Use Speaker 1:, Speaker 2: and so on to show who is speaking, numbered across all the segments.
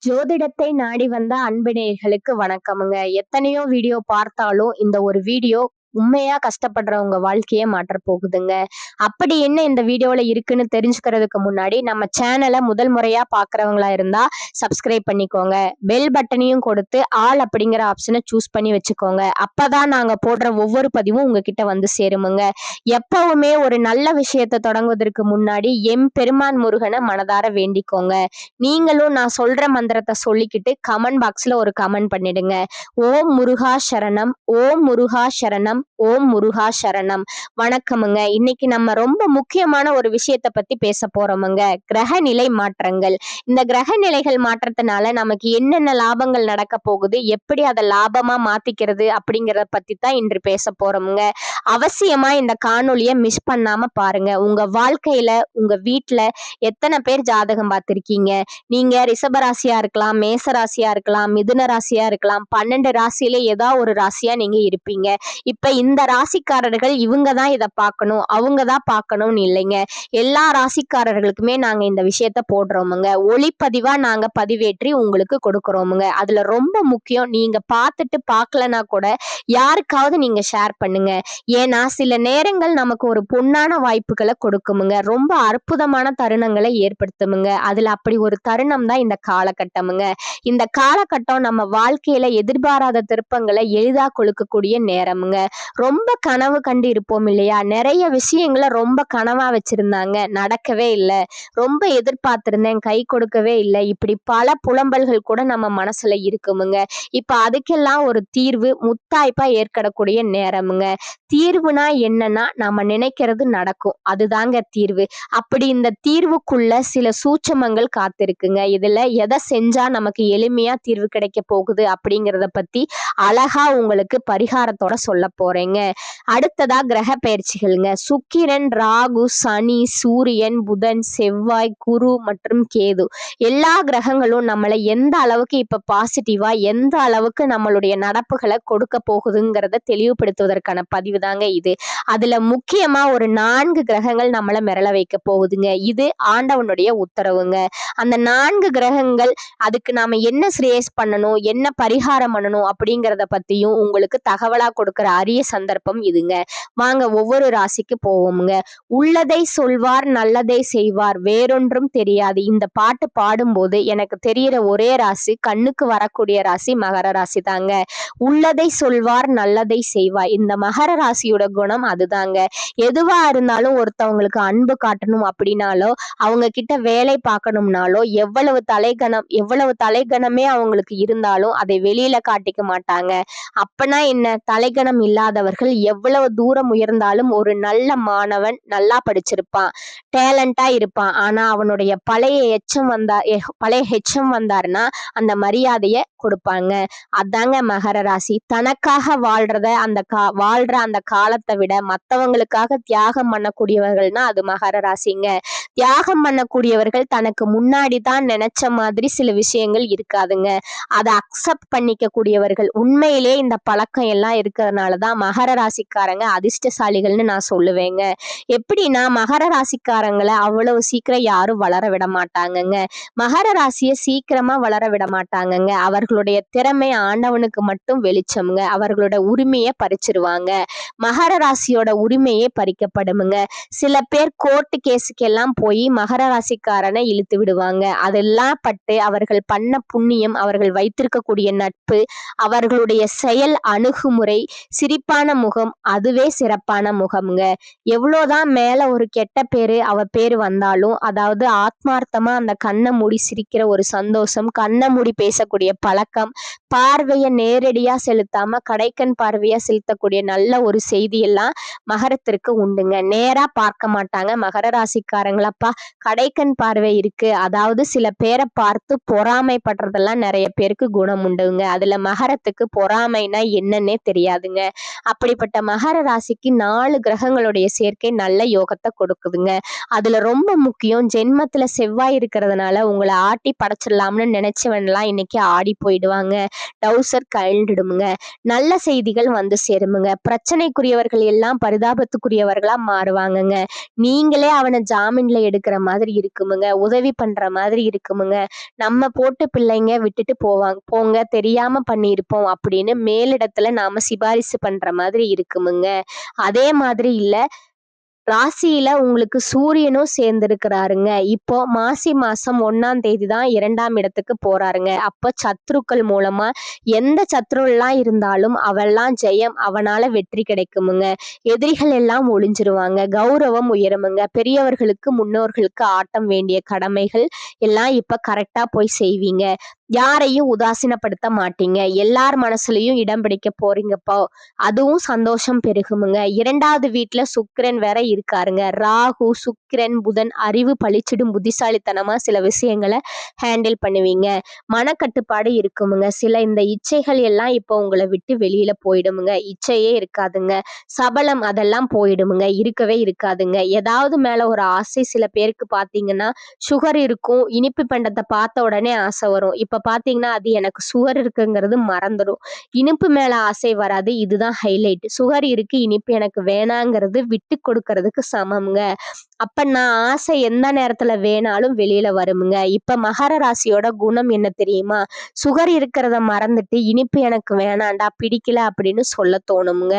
Speaker 1: ஜோதிடத்தை நாடி வந்த அன்பு நேயர்களுக்கு வணக்கமுங்க. எத்தனையோ வீடியோ பார்த்தாலும் இந்த ஒரு வீடியோ உண்மையா கஷ்டப்படுறவங்க வாழ்க்கையே மாற்றப் போகுதுங்க. அப்படி என்ன இந்த வீடியோல இருக்குன்னு தெரிஞ்சுக்கிறதுக்கு முன்னாடி நம்ம சேனலை முதல் முறையா பார்க்கறவங்களா இருந்தா சப்ஸ்கிரைப் பண்ணிக்கோங்க. பெல் பட்டனையும் கொடுத்து ஆல் அப்படிங்கிற ஆப்ஷனை சூஸ் பண்ணி வச்சுக்கோங்க. அப்பதான் நாங்க போடுற ஒவ்வொரு பதிவும் உங்ககிட்ட வந்து சேருமுங்க. எப்பவுமே ஒரு நல்ல விஷயத்தை தொடங்குவதற்கு முன்னாடி பெருமான் முருகனை மனதார வேண்டிக்கோங்க. நீங்களும் நான் சொல்ற மந்திரத்தை சொல்லிக்கிட்டு கமெண்ட் பாக்ஸ்ல ஒரு கமெண்ட் பண்ணிடுங்க. ஓம் முருகா சரணம், ஓம் முருகா சரணம், ஓம் முருகா சரணம். வணக்கமுங்க. இன்னைக்கு நம்ம ரொம்ப முக்கியமான ஒரு விஷயத்தை பத்தி பேச போறோமுங்க. கிரகநிலை மாற்றங்கள். இந்த கிரகநிலைகள் மாற்றத்தினால நமக்கு என்னென்ன லாபங்கள் நடக்க போகுது, எப்படி அதை லாபமா மாத்திக்கிறது அப்படிங்கிறத பத்தி தான் இன்று பேச போறோமுங்க. அவசியமா இந்த காணொலியை மிஸ் பண்ணாம பாருங்க. உங்க வாழ்க்கையில உங்க வீட்டுல எத்தனை பேர் ஜாதகம் பார்த்திருக்கீங்க? நீங்க ரிஷப ராசியா இருக்கலாம், மேச ராசியா இருக்கலாம், மிதுன ராசியா இருக்கலாம். 12 ராசியில ஏதாவது ஒரு ராசியா நீங்க இருப்பீங்க. இப்ப இந்த ராசிக்காரர்கள் இவங்க தான் இதை பார்க்கணும், அவங்க தான் பார்க்கணும்னு இல்லைங்க. எல்லா ராசிக்காரர்களுக்குமே நாங்க இந்த விஷயத்த போடுறோமுங்க. ஒளிப்பதிவா நாங்க பதிவேற்றி உங்களுக்கு கொடுக்குறோமுங்க. அதுல ரொம்ப முக்கியம், நீங்க பார்த்துட்டு பார்க்கலனா கூட யாருக்காவது நீங்க ஷேர் பண்ணுங்க. ஏன்னா சில நேரங்கள் நமக்கு ஒரு பொன்னான வாய்ப்புகளை கொடுக்குமுங்க. ரொம்ப அற்புதமான தருணங்களை ஏற்படுத்துமுங்க. அதுல அப்படி ஒரு தருணம் தான் இந்த காலகட்டமுங்க. இந்த காலகட்டம் நம்ம வாழ்க்கையில எதிர்பாராத திருப்பங்களை எளிதா கொடுக்கக்கூடிய நேரமுங்க. ரொம்ப கனவு கண்டு இருப்போம் இல்லையா? நிறைய விஷயங்களை ரொம்ப கனவா வச்சிருந்தாங்க, நடக்கவே இல்லை. ரொம்ப எதிர்பார்த்திருந்தேன், கை கொடுக்கவே இல்லை. இப்படி பல புலம்பல்கள் கூட நம்ம மனசுல இருக்குமுங்க. இப்ப அதுக்கெல்லாம் ஒரு தீர்வு முத்தாய்ப்பா ஏற்படக்கூடிய நேரமுங்க. தீர்வுனா என்னன்னா, நாம நினைக்கிறது நடக்கும், அதுதாங்க தீர்வு. அப்படி இந்த தீர்வுக்குள்ள சில சூட்சமங்கள் காத்திருக்குங்க. இதுல எதை செஞ்சா நமக்கு எளிமையா தீர்வு கிடைக்க போகுது அப்படிங்கிறத பத்தி அழகா உங்களுக்கு பரிகாரத்தோட சொல்ல போறேங்க. அடுத்ததா கிரக பயிற்சிகள்ங்க. சுக்கிரன், ராகு, சனி, சூரியன், புதன், செவ்வாய், குரு மற்றும் கேது எல்லா கிரகங்களும் நம்மளை எந்த அளவுக்கு இப்ப பாசிட்டிவா, எந்த அளவுக்கு நம்மளுடைய நடப்புகளை கொடுக்க போகுதுங்கிறத தெளிவுபடுத்துவதற்கான பதிவு தாங்க இது. அதுல முக்கியமா ஒரு 4 கிரகங்கள் நம்மளை மிரள வைக்க போகுதுங்க. இது ஆண்டவனுடைய உத்தரவுங்க. அந்த 4 கிரகங்கள், அதுக்கு நாம என்ன ஸ்ரேஸ் பண்ணணும், என்ன பரிகாரம் பண்ணணும் அப்படிங்கிறத பத்தியும் உங்களுக்கு தகவலா கொடுக்கிற அரிய சந்தர்ப்பம் இதுங்க. வாங்க ஒவ்வொரு ராசிக்கு போவோமுங்க. உள்ளதை சொல்வார், நல்லதை செய்வார், வேறொன்றும் தெரியாது. இந்த பாட்டு பாடும்போது எனக்கு தெரிகிற ஒரே ராசி, கண்ணுக்கு வரக்கூடிய ராசி மகர ராசி தாங்க. உள்ளதை சொல்வார், நல்லதை செய்வார். இந்த மகர ராசியோட குணம் அதுதாங்க. எதுவா இருந்தாலும் ஒருத்தவங்களுக்கு அன்பு காட்டணும் அப்படின்னாலோ, அவங்க கிட்ட வேலை பார்க்கணும்னாலோ, எவ்வளவு தலைகணமே அவங்களுக்கு இருந்தாலும் அதை வெளியில காட்டிக்க மாட்டாங்க. அப்பனா என்ன, தலைகணம் இல்லாதவர்கள் எவ்வளவு தூரம் உயர்ந்தாலும், ஒரு நல்ல மாணவன் நல்லா படிச்சிருப்பான், டேலண்டா இருப்பான், ஆனா அவனுடைய பழைய ஹெச்எம் வந்தாருன்னா அந்த மரியாதைய கொடுப்பாங்க. அதாங்க மகர ராசி. தனக்காக வாழ்ற அந்த காலத்தை விட மத்தவங்களுக்காக தியாகம் பண்ணக்கூடியவர்கள்னா அது மகர ராசிங்க. தியாகம் பண்ணக்கூடியவர்கள் தனக்கு முன்னாடி தான் நினைச்ச மாதிரி சில விஷயங்கள் இருக்காதுங்க. அதை அக்செப்ட் பண்ணிக்க கூடியவர்கள். உண்மையிலே இந்த பழக்கம் எல்லாம் இருக்கிறதுனாலதான் மகர ராசிக்காரங்க அதிர்ஷ்டசாலிகள்னு நான் சொல்லுவேங்க. எப்படின்னா, மகர ராசிக்காரங்களை அவ்வளவு சீக்கிரம் யாரும் வளர விட மாட்டாங்கங்க. மகர ராசியை சீக்கிரமா வளர விட மாட்டாங்கங்க. அவர்களுடைய திறமை ஆண்டவனுக்கு மட்டும் வெளிச்சமுங்க. அவர்களோட உரிமையை பறிச்சிருவாங்க. மகர ராசியோட உரிமையே பறிக்கப்படுமுங்க. சில பேர் கோர்ட்டு கேஸுக்கு எல்லாம் போய் மகர ராசிக்காரனை இழுத்து விடுவாங்க. அதெல்லாம் பட்டு அவர்கள் பண்ண புண்ணியம், அவர்கள் வைத்திருக்கக்கூடிய நட்பு, அவர்களுடைய செயல் அணுகுமுறை, சிரிப்பான முகம், அதுவே சிறப்பான முகம்ங்க. எவ்வளவுதான் மேல ஒரு கெட்ட பேரு பேரு வந்தாலும், அதாவது ஆத்மார்த்தமா அந்த கண்ணை மூடி சிரிக்கிற ஒரு சந்தோஷம், கண்ணை மூடி பேசக்கூடிய பழக்கம், பார்வையை நேரடியா செலுத்தாம கடைக்கண் பார்வையா செலுத்தக்கூடிய நல்ல ஒரு செய்தி எல்லாம் மகரத்திற்கு உண்டுங்க. நேரா பார்க்க மாட்டாங்க மகர ராசிக்காரங்களப்பா. கடைக்கண் பார்வை இருக்கு, அதாவது சில பேரை பார்த்து பொறாமைப்படுறதெல்லாம் நிறைய பேருக்கு குணம் உண்டுங்க. அதுல மகரத்துக்கு பொறாமைனா என்னன்னே தெரியாதுங்க. அப்படிப்பட்ட மகர ராசிக்கு 4 கிரகங்களுடைய சேர்க்கை நல்ல யோகத்தை கொடுக்குதுங்க. அதுல ரொம்ப முக்கியம், ஜென்மத்துல செவ்வாய் இருக்கிறதுனால உங்களை ஆட்டி படைச்சிடலாம்னு நினைச்சவன்லாம் இன்னைக்கு ஆடி போயிடுவாங்க. டவுசர் கழண்டுடுமுங்க. நல்ல செய்திகள் வந்து சேருமுங்க. பிரச்சனைக்குரியவர்கள் எல்லாம் பரிதாபத்துக்குரியவர்களா மாறுவாங்கங்க. நீங்களே அவனை ஜாமீன்ல எடுக்கிற மாதிரி இருக்குமுங்க. உதவி பண்ற மாதிரி இருக்குமுங்க. நம்ம போட்டு பிள்ளைங்க விட்டுட்டு போங்க தெரியாம பண்ணியிருப்போம் அப்படின்னு மேலிடத்துல நாம சிபாரிசு பண்ற மாதிரி இருக்குமுங்க. அதே மாதிரி இல்ல, ராசியில உங்களுக்கு சூரியனும் சேர்ந்திருக்கிறாருங்க. இப்போ மாசி மாசம் 1ஆம் தேதி தான் 2ஆம் இடத்துக்கு போறாருங்க. அப்ப சத்துருக்கள் மூலமா எந்த சத்துருலாம் இருந்தாலும் அவெல்லாம் ஜெயம், அவனால வெற்றி கிடைக்குமுங்க. எதிரிகள் எல்லாம் ஒளிஞ்சிருவாங்க. கௌரவம் உயருமுங்க. பெரியவர்களுக்கு முன்னோர்களுக்கு ஆட்டம் வேண்டிய கடமைகள் எல்லாம் இப்ப கரெக்டா போய் செய்வீங்க. யாரையும் உதாசீனப்படுத்த மாட்டீங்க. எல்லார் மனசுலயும் இடம் பிடிக்க போறீங்கப்போ. அதுவும் சந்தோஷம் பெருகுமுங்க. 2வது வீட்டுல சுக்கிரன் வேற இருக்காருங்க. ராகு, சுக்கிரன், புதன் அறிவு பளிச்சிடும் புத்திசாலித்தனமா சில விஷயங்களை ஹேண்டில் பண்ணுவீங்க. மனக்கட்டுப்பாடு இருக்குமுங்க. சில இந்த இச்சைகள் எல்லாம் இப்போ உங்களை விட்டு வெளியில போயிடுமுங்க. இச்சையே இருக்காதுங்க. சபலம் அதெல்லாம் போயிடுமுங்க. இருக்கவே இருக்காதுங்க. ஏதாவது மேல ஒரு ஆசை, சில பேருக்கு பாத்தீங்கன்னா சுகர் இருக்கும், இனிப்பு பண்டத்தை பார்த்த உடனே ஆசை வரும். இப்ப பாத்தீங்கன்னா அது எனக்கு சுகர் இருக்குங்கிறது மறந்துடும். இனிப்பு மேல ஆசை வராது. இதுதான் ஹைலைட். சுகர் இருக்கு, இனிப்பு எனக்கு வேணாங்கிறது விட்டு கொடுக்கறதுக்கு சமம்ங்க. அப்ப நான் ஆசை எந்த நேரத்துல வேணாலும் வெளியில வருமுங்க. இப்ப மகர ராசியோட குணம் என்ன தெரியுமா? சுகர் இருக்கிறத மறந்துட்டு இனிப்பு எனக்கு வேணாண்டா, பிடிக்கல அப்படின்னு சொல்ல தோணுமுங்க.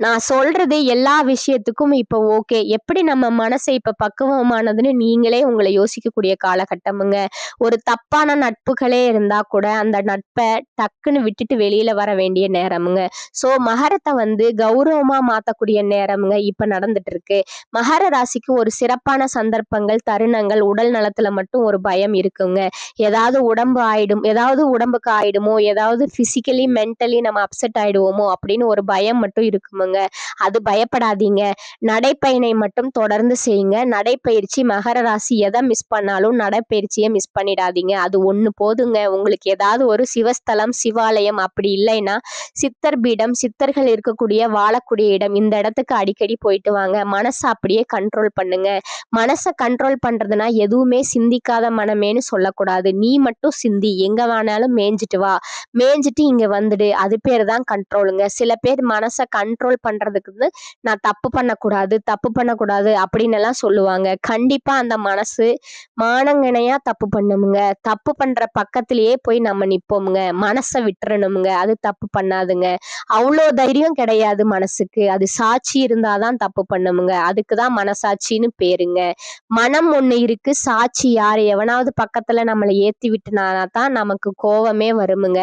Speaker 1: நான் சொல்றது எல்லா விஷயத்துக்கும் இப்ப ஓகே. எப்படி நம்ம மனசை இப்ப பக்குவமானதுன்னு நீங்களே உங்களை யோசிக்கக்கூடிய காலகட்டமுங்க. ஒரு தப்பான நட்புகளே இருந்தா கூட அந்த நட்பை டக்குன்னு விட்டுட்டு வெளியில வர வேண்டிய நேரமுங்க. சோ மகரத்தை வந்து கௌரவமா மாத்தக்கூடிய நேரமுங்க இப்ப நடந்துட்டு இருக்கு. மகர ராசிக்கு ஒரு சிறப்பான சந்தர்ப்பங்கள், தருணங்கள், உடல் நலத்துல மட்டும் ஒரு பயம் இருக்குங்க. ஏதாவது உடம்புக்கு ஆயிடுமோ, ஏதாவது பிசிக்கலி மென்டலி நம்ம அப்செட் ஆயிடுவோமோ அப்படின்னு ஒரு பயம் மட்டும் இருக்குமுங்க. அது பயப்படாதீங்க. நடைப்பயணை மட்டும் தொடர்ந்து செய்யுங்க. நடைப்பயிற்சி மகர ராசி எதை மிஸ் பண்ணாலும் நடைப்பயிற்சியை மிஸ் பண்ணிடாதீங்க. அது ஒண்ணு போதுங்க. உங்களுக்கு ஏதாவது ஒரு சிவஸ்தலம், சிவாலயம் அப்படி இல்லைன்னா சித்தர் பீடம், சித்தர்கள் இருக்கக்கூடிய வாழக்கூடிய இடம், இந்த இடத்துக்கு அடிக்கடி போயிட்டு வாங்க. மனசை அப்படியே கண்ட்ரோல் பண்ணுங்க. மனசை கண்ட்ரோல் பண்றதுனா எதுவுமே சிந்திக்காத மனமேன்னு சொல்லக்கூடாது. நீ மட்டும் சிந்தி, எங்க வேணாலும் மேய்ஞ்சிட்டு வா, மேய்ஞ்சிட்டு இங்க வந்துடு. அது பேர் தான் கண்ட்ரோலுங்க. சில பேர் மனசை கண்ட்ரோல் பண்றதுக்கு நான் தப்பு பண்ணக்கூடாது அப்படின்னு எல்லாம் சொல்லுவாங்க. கண்டிப்பா அந்த மனசு மானங்கனையா தப்பு பண்ணுமுங்க. தப்பு பண்ற பக்கத்திலேயே போய் நம்ம நிப்போமுங்க. மனசை விட்டுறணுமுங்க. அது தப்பு பண்ணாதுங்க. அவ்வளோ தைரியம் கிடையாது மனசுக்கு. அது சாட்சி இருந்தாதான் தப்பு பண்ணுமுங்க. அதுக்குதான் மனசாட்சின்னு பேருங்க. மனம் ஒண்ணு இருக்கு, சாட்சி யாரு? எவனாவது பக்கத்துல நம்மளை ஏத்தி விட்டுனாதான் நமக்கு கோவமே வருமுங்க.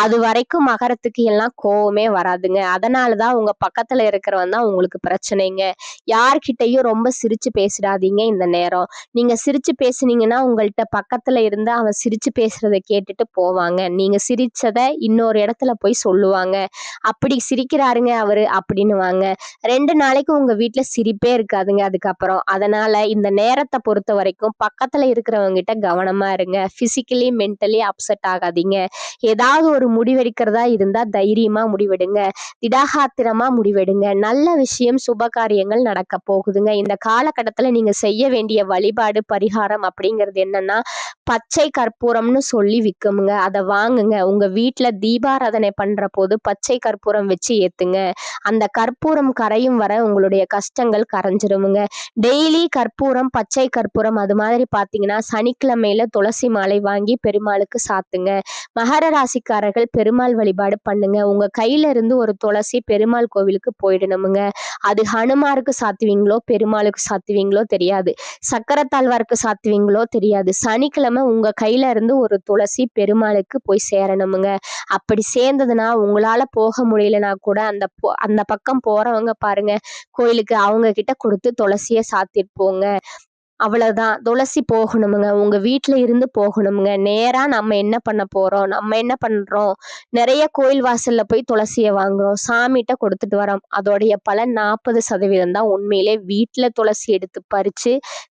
Speaker 1: அது வரைக்கும் மகரத்துக்கு எல்லாம் கோவமே வராதுங்க. அதனாலதான் உங்க பக்கத்துல இருக்கிறவன் தான் உங்களுக்கு பிரச்சனைங்க. யார்கிட்டயும் ரொம்ப சிரிச்சு பேசிடாதீங்க இந்த நேரம். நீங்க சிரிச்சு பேசுனீங்கன்னா உங்கள்ட்ட பக்கத்துல இருந்து அவன் சிரிச்சு பேசுறதை கேட்டுட்டு போவாங்க. நீங்க சிரிச்சத இன்னொரு இடத்துல போய் சொல்லுவாங்க. அப்படி சிரிக்கிறாருங்க அவரு அப்படின்னுவாங்க. 2 நாளைக்கு உங்க வீட்டுல சிரிப்பே இருக்காதுங்க அதுக்கப்புறம். அதனால இந்த நேரத்தை பொறுத்த வரைக்கும் பக்கத்துல இருக்கிறவங்க கிட்ட கவனமா இருங்க. பிசிக்கலி மென்டலி அப்செட் ஆகாதீங்க. ஏதாவது ஒரு முடிவெடுக்கிறதா இருந்தா தைரியமா முடிவெடுங்க. திடாகாத்திரமா முடிவெடுங்க. நல்ல விஷயம், சுப காரியங்கள் நடக்க போகுதுங்க. இந்த காலகட்டத்துல நீங்க செய்ய வேண்டிய வழிபாடு, பரிகாரம் அப்படிங்கிறது என்னன்னா, பச்சை கற்பூரம்னு சொல்லி விக்குமுங்க. அதை வாங்குங்க. உங்க வீட்டுல தீபாராதனை பண்ற போது பச்சை கற்பூரம் வச்சு ஏத்துங்க. அந்த கற்பூரம் கரையும் வர உங்களுடைய கஷ்டங்கள் கரைஞ்சிருமுங்க. டெய்லி கற்பூரம், பச்சை கற்பூரம் அது மாதிரி பாத்தீங்கன்னா சனிக்கிழமையில துளசி மாலை வாங்கி பெருமாளுக்கு சாத்துங்க. மகர ராசிக்காரர்கள் பெருமாள் வழிபாடு பண்ணுங்க. உங்க கையில இருந்து ஒரு துளசி பெருமாள் கோவிலுக்கு போயிடணுமுங்க. அது ஹனுமாருக்கு சாத்துவீங்களோ, பெருமாளுக்கு சாத்துவீங்களோ தெரியாது. சக்கரத்தாழ்வாருக்கு சாத்துவீங்களோ தெரியாது. சனிக்கிழமை உங்க கையில இருந்து ஒரு துளசி பெருமாளுக்கு போய் சேரணுமுங்க. அப்படி சேர்ந்ததுன்னா உங்களால போக முடியலனா கூட அந்த பக்கம் போறவங்க பாருங்க கோயிலுக்கு, அவங்க கிட்ட கொடுத்து துளசியை சாத்திட்டு போங்க. அவ்வளவுதான். துளசி போகணுமுங்க. உங்க வீட்டுல இருந்து போகணுமுங்க. நேரா நம்ம என்ன பண்ண போறோம், நம்ம என்ன பண்றோம், நிறைய கோயில் வாசல்ல போய் துளசியை வாங்குறோம், சாமிகிட்ட கொடுத்துட்டு வரோம். அதோடைய பலன் 40% தான் உண்மையிலே. வீட்டுல துளசி எடுத்து பறிச்சு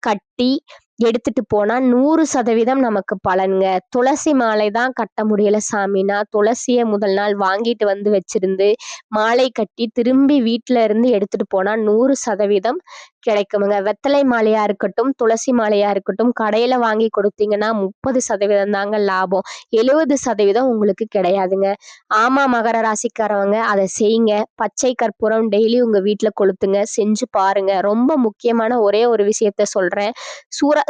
Speaker 1: கட்டி எடுத்துட்டு போனா 100% நமக்கு பலனுங்க. துளசி மாலை தான் கட்ட முடியல சாமின்னா, துளசிய முதல் நாள் வாங்கிட்டு வந்து வச்சிருந்து, மாலை கட்டி திரும்பி வீட்ல இருந்து எடுத்துட்டு போனா 100% கிடைக்குமுங்க. வெத்தலை மாலையா இருக்கட்டும், துளசி மாலையா இருக்கட்டும், கடையில வாங்கி கொடுத்தீங்கன்னா 30% தாங்க லாபம். 70% உங்களுக்கு கிடையாதுங்க. ஆமா, மகர ராசிக்காரவங்க அத செய்யுங்க. பச்சை கற்பூரம் டெய்லி உங்க வீட்ல கொளுத்துங்க. செஞ்சு பாருங்க. ரொம்ப முக்கியமான ஒரே ஒரு விஷயத்த சொல்றேன்.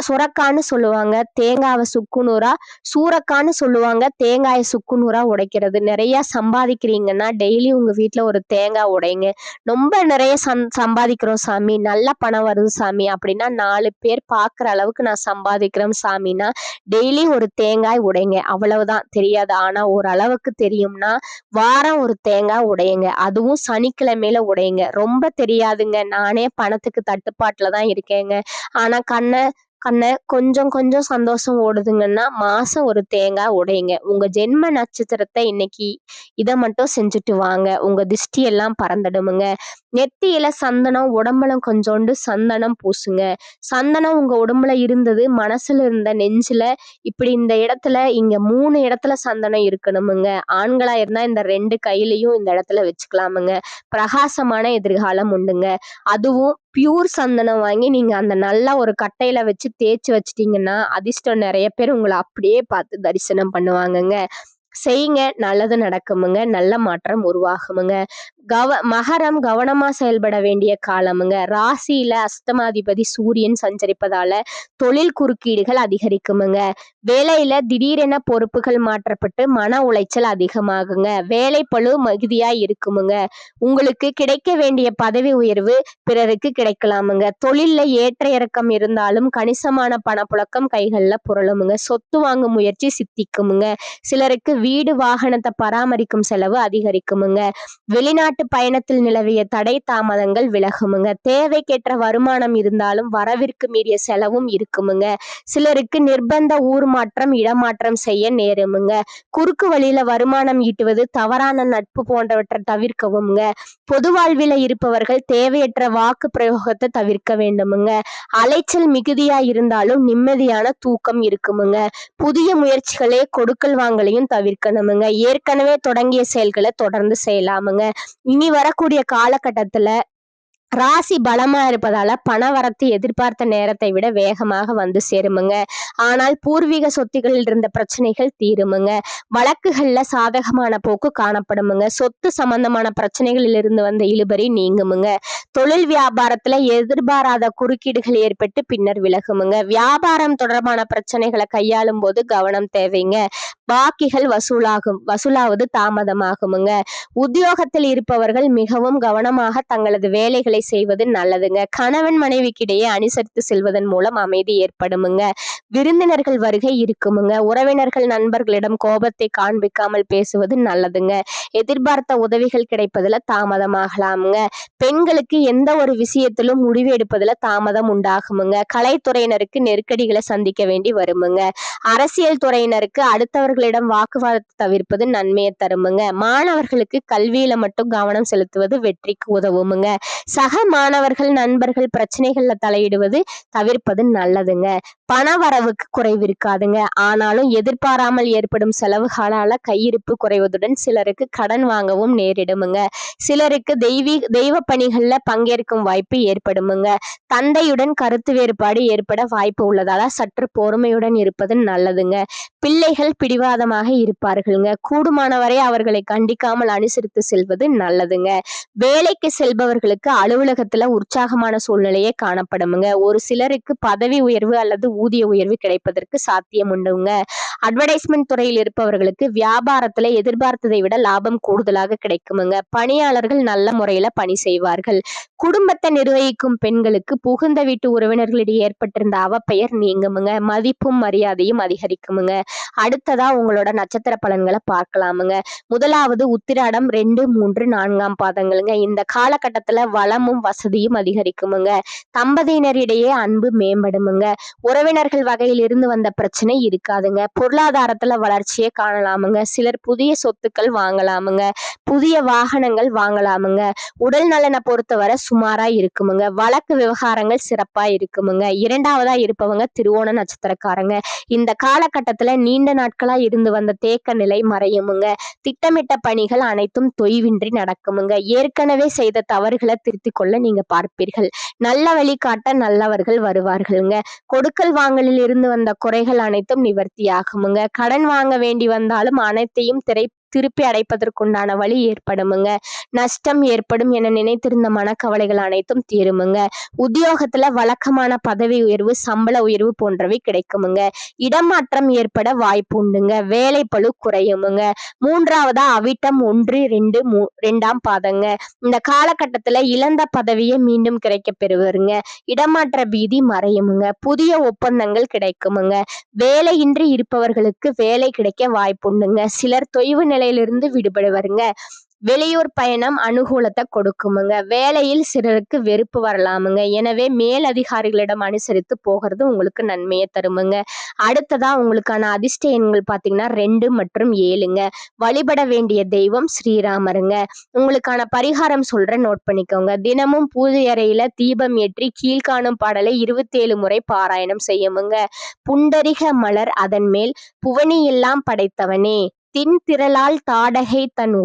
Speaker 1: சுரக்கான்னு சொல்லுவாங்க தேங்காவை சுக்குநூறா, சூரக்கான்னு சொல்லுவாங்க தேங்காயை சுக்குநூறா உடைக்கிறது. நிறைய சம்பாதிக்கிறீங்கன்னா டெய்லி உங்க வீட்ல ஒரு தேங்காய் உடைங்க. ரொம்ப நிறைய சம்பாதிக்கிறோம் சாமி, நல்ல பணம் வருது சாமி அப்படின்னா, 4 பேர் பார்க்குற அளவுக்கு நான் சம்பாதிக்கிறேன் சாமின்னா டெய்லி ஒரு தேங்காய் உடைங்க. அவ்வளவுதான். தெரியாது, ஆனா ஓரளவுக்கு தெரியும்னா வாரம் ஒரு தேங்காய் உடையுங்க. அதுவும் சனிக்கிழமையில உடையுங்க. ரொம்ப தெரியாதுங்க, நானே பணத்துக்கு தட்டுப்பாட்டுல தான் இருக்கேங்க. ஆனா கண்ண கொஞ்சம் கொஞ்சம் சந்தோஷம் ஓடுதுங்கன்னா மாசம் ஒரு தேங்காய் உடையுங்க. உங்க ஜென்ம நட்சத்திரத்தை இன்னைக்கு இதை மட்டும் செஞ்சுட்டு வாங்க. உங்க திஷ்டி எல்லாம் பறந்துடுமுங்க. நெத்தியில சந்தனம், உடம்புல கொஞ்சோண்டு சந்தனம் பூசுங்க. சந்தனம் உங்க உடம்புல இருந்தது, மனசுல இருந்த, நெஞ்சுல, இப்படி இந்த இடத்துல, இங்க 3 இடத்துல சந்தனம் இருக்கணுமுங்க. ஆண்களா இருந்தா இந்த 2 கையிலையும் இந்த இடத்துல வச்சுக்கலாமுங்க. பிரகாசமான எதிர்காலம் உண்டுங்க. அதுவும் பியூர் சந்தனம் வாங்கி நீங்க அந்த நல்லா ஒரு கட்டையில வச்சு தேய்ச்சி வச்சிட்டீங்கன்னா அதிர்ஷ்டம், நிறைய பேர் உங்களை அப்படியே பார்த்து தரிசனம் பண்ணுவாங்கங்க. செய்யுங்க, நல்லது நடக்குமுங்க. நல்ல மாற்றம் உருவாகுமுங்க. மகரம் கவனமா செயல்பட வேண்டிய காலமுங்க. ராசியில அஷ்டமாதிபதி சூரியன் சஞ்சரிப்பதால தொழில் குறுக்கீடுகள் அதிகரிக்குமுங்க. வேலையில திடீரென பொறுப்புகள் மாற்றப்பட்டு மன உளைச்சல் அதிகமாகுங்க. வேலை பளு மிகுதியா இருக்குமுங்க. உங்களுக்கு கிடைக்க வேண்டிய பதவி உயர்வு பிறருக்கு கிடைக்கலாமுங்க. தொழில்ல ஏற்ற இறக்கம் இருந்தாலும் கணிசமான பணப்புழக்கம் கைகள்ல புரளுமுங்க. சொத்து வாங்கும் முயற்சி சித்திக்குமுங்க. சிலருக்கு வீடு வாகனத்தை பராமரிக்கும் செலவு அதிகரிக்குமுங்க. வெளிநாட்டு பயணத்தில் நிலவிய தடை தாமதங்கள் விலகுமுங்க. தேவைக்கேற்ற வருமானம் இருந்தாலும் வரவிற்கு மீறிய செலவும் இருக்குமுங்க. சிலருக்கு நிர்பந்த ஊர் மாற்றம், இடமாற்றம் செய்ய நேருமுங்க. குறுக்கு வழியில வருமானம் ஈட்டுவது, தவறான நட்பு போன்றவற்றை தவிர்க்கவும்ங்க. பொது வாழ்வில இருப்பவர்கள் தேவையற்ற வாக்கு பிரயோகத்தை தவிர்க்க வேண்டுமுங்க. அலைச்சல் மிகுதியா இருந்தாலும் நிம்மதியான தூக்கம் இருக்குமுங்க. புதிய முயற்சிகளே கொடுக்கல் வாங்கலையும் தவிர்க்கணுமுங்க. ஏற்கனவே தொடங்கிய செயல்களை தொடர்ந்து செய்யலாமுங்க. இனி வரக்கூடிய காலகட்டத்துல ராசி பலமா இருப்பதால பண வரத்து எதிர்பார்த்த நேரத்தை விட வேகமாக வந்து சேருமுங்க. ஆனால் பூர்வீக சொத்துகளில் இருந்த பிரச்சனைகள் தீருமுங்க. வழக்குகள்ல சாதகமான போக்கு காணப்படுமுங்க. சொத்து சம்பந்தமான பிரச்சனைகளில் இருந்து வந்த இழுபறி நீங்குமுங்க. தொழில் வியாபாரத்துல எதிர்பாராத குறுக்கீடுகள் ஏற்பட்டு பின்னர் விலகுமுங்க. வியாபாரம் தொடர்பான பிரச்சனைகளை கையாளும் போது கவனம் தேவைங்க. பாக்கிகள் வசூலாவது தாமதமாகுமுங்க. உத்தியோகத்தில் இருப்பவர்கள் மிகவும் கவனமாக தங்களது வேலைகளை செய்வது நல்லதுங்க. கணவன் மனைவிக்கிடையே அனுசரித்து செல்வதன் மூலம் அமைதி ஏற்படுமுங்க. விருந்தினர்கள் வருகை இருக்குமுங்க. உறவினர்கள் நண்பர்களிடம் கோபத்தை காண்பிக்காமல் பேசுவது நல்லதுங்க. எதிர்பார்த்த உதவிகள் கிடைப்பதுல தாமதமாகலாமுங்க. பெண்களுக்கு எந்த ஒரு விஷயத்திலும் முடிவு எடுப்பதுல தாமதம் உண்டாகுமுங்க. கலைத்துறையினருக்கு நெருக்கடிகளை சந்திக்க வேண்டி வருமுங்க. அரசியல் துறையினருக்கு அடுத்தவர்களிடம் வாக்குவாதத்தை தவிர்ப்பது நன்மையை தருமுங்க. மாணவர்களுக்கு கல்வியில மட்டும் கவனம் செலுத்துவது வெற்றிக்கு உதவுமுங்க. சக மாணவர்கள் நண்பர்கள் பிரச்சனைகள்ல தலையிடுவது தவிர்ப்பது நல்லதுங்க. பண வரவுக்கு குறைவு இருக்காதுங்க. ஆனாலும் எதிர்பாராமல் ஏற்படும் செலவுகளால கையிருப்பு குறைவதுடன் சிலருக்கு கடன் வாங்கவும் நேரிடுமுங்க. சிலருக்கு தெய்வ பணிகள்ல பங்கேற்கும் வாய்ப்பு ஏற்படுமுங்க. தந்தையுடன் கருத்து வேறுபாடு ஏற்பட வாய்ப்பு உள்ளதால சற்று பொறுமையுடன் இருப்பது நல்லதுங்க. பிள்ளைகள் பிடிவாதமாக இருப்பார்களுங்க. கூடுமானவரை அவர்களை கண்டிக்காமல் அனுசரித்து செல்வது நல்லதுங்க. வேலைக்கு செல்பவர்களுக்கு அலுவலகத்துல உற்சாகமான சூழ்நிலையே காணப்படுமுங்க. ஒரு சிலருக்கு பதவி உயர்வு அல்லது ஊதிய உயர்வு கிடைப்பதற்கு சாத்தியம் உண்டுங்க. அட்வர்டைஸ்மெண்ட் துறையில் இருப்பவர்களுக்கு வியாபாரத்துல எதிர்பார்த்ததை விட லாபம் கூடுதலாக கிடைக்குமுங்க. பணியாளர்கள் நல்ல முறையில பணி செய்வார்கள். குடும்பத்தை நிர்வகிக்கும் பெண்களுக்கு புகுந்த வீட்டு உறவினர்களிடையே ஏற்பட்டிருந்த அவப்பெயர் நீங்குமுங்க. மதிப்பும் மரியாதையும் அதிகரிக்குமுங்க. அடுத்ததா உங்களோட நட்சத்திர பலன்களை பார்க்கலாமுங்க. முதலாவது உத்திராடம் 2, 3, 4 பாதங்களுங்க. இந்த காலகட்டத்துல வளம் செல்வமும் வசதியும் அதிகரிக்குமுங்க. தம்பதியினரிடையே அன்பு மேம்படுமுங்க. உறவினர்கள் வகையில் இருந்து வந்த பிரச்சனை இருக்காதுங்க. பொருளாதாரத்துல வளர்ச்சியை காணலாமுங்க. சிலர் புதிய சொத்துக்கள் வாங்கலாமுங்க. புதிய வாகனங்கள் வாங்கலாமுங்க. உடல் நலனை பொறுத்தவரை சுமாரா இருக்குமுங்க. வழக்கு விவகாரங்கள் சிறப்பா இருக்குமுங்க. இரண்டாவதா இருப்பவங்க திருவோண நட்சத்திரக்காரங்க. இந்த காலகட்டத்துல நீண்ட நாட்களா இருந்து வந்த தேக்க நிலை மறையுமுங்க. திட்டமிட்ட பணிகள் அனைத்தும் தொய்வின்றி நடக்குமுங்க. ஏற்கனவே செய்த தவறுகளை திருத்திக் கொள்ள நீங்க பார்ப்பீர்கள். நல்ல வழிகாட்ட நல்லவர்கள் வருவார்களுங்க. கொடுக்கல் வாங்கலில் இருந்து வந்த குறைகள் அனைத்தும் நிவர்த்தியாகுமுங்க. கடன் வாங்க வேண்டி வந்தாலும் அனைத்தையும் திருப்பி அடைப்பதற்குண்டான வழி ஏற்படுமுங்க. நஷ்டம் ஏற்படும் என நினைத்திருந்த மனக்கவலைகள் அனைத்தும் தீருமுங்க. உத்தியோகத்துல வழக்கமான பதவி உயர்வு, சம்பள உயர்வு போன்றவை கிடைக்குமுங்க. இடமாற்றம் ஏற்பட வாய்ப்பு உண்டுங்க. வேலை பளு குறையுமுங்க. மூன்றாவதா அவிட்டம் 1, 2, 2ஆம் பாதங்க. இந்த காலகட்டத்துல இழந்த பதவியை மீண்டும் கிடைக்க பெறுவருங்க. இடமாற்ற பீதி மறையுமுங்க. புதிய ஒப்பந்தங்கள் கிடைக்குமுங்க. வேலையின்றி இருப்பவர்களுக்கு வேலை கிடைக்க வாய்ப்புண்டுங்க. சிலர் தொய்வு நிலையிலிருந்து விடுபடுவாருங்க. வெளியூர் பயணம் அனுகூலத்தை கொடுக்குமுங்க. வேலையில் சிலருக்கு வெறுப்பு வரலாமுங்க. எனவே மேல் அதிகாரிகளிடம் அனுசரித்து போகிறது உங்களுக்கு நன்மையை தருமுங்க. அடுத்ததா உங்களுக்கான அதிர்ஷ்ட எண்கள் பாத்தீங்கன்னா 2 மற்றும் 7ங்க. வழிபட வேண்டிய தெய்வம் ஸ்ரீராமருங்க. உங்களுக்கான பரிகாரம் சொல்றேன், நோட் பண்ணிக்கோங்க. தினமும் பூஜை அறையில தீபம் ஏற்றி கீழ்காணும் பாடலை 27 முறை பாராயணம் செய்யுமுங்க. புண்டரிக மலர் அதன் மேல் புவனி எல்லாம் படைத்தவனே, திண்திரளால் தாடகை தன்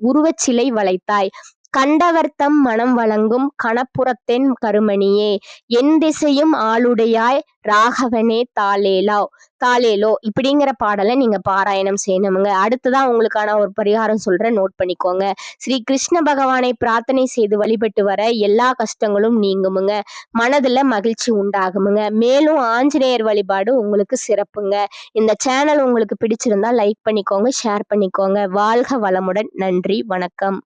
Speaker 1: உருவச்சிலை வளைத்தாய், கண்டவர்த்தம் மனம் வழங்கும் கணப்புறத்தென் கருமணியே, என் திசையும் ஆளுடையாய் ராகவனே தாளேலோ இப்படிங்கிற பாடலை நீங்க பாராயணம் செய்யணுமுங்க. அடுத்ததான் உங்களுக்கான ஒரு பரிகாரம் சொல்றேன், நோட் பண்ணிக்கோங்க. ஸ்ரீ கிருஷ்ண பகவானை பிரார்த்தனை செய்து வழிபட்டு வர எல்லா கஷ்டங்களும் நீங்குமுங்க. மனதுல மகிழ்ச்சி உண்டாகுமுங்க. மேலும் ஆஞ்சநேயர் வழிபாடு உங்களுக்கு சிறப்புங்க. இந்த சேனல் உங்களுக்கு பிடிச்சிருந்தா லைக் பண்ணிக்கோங்க, ஷேர் பண்ணிக்கோங்க. வாழ்க வளமுடன். நன்றி, வணக்கம்.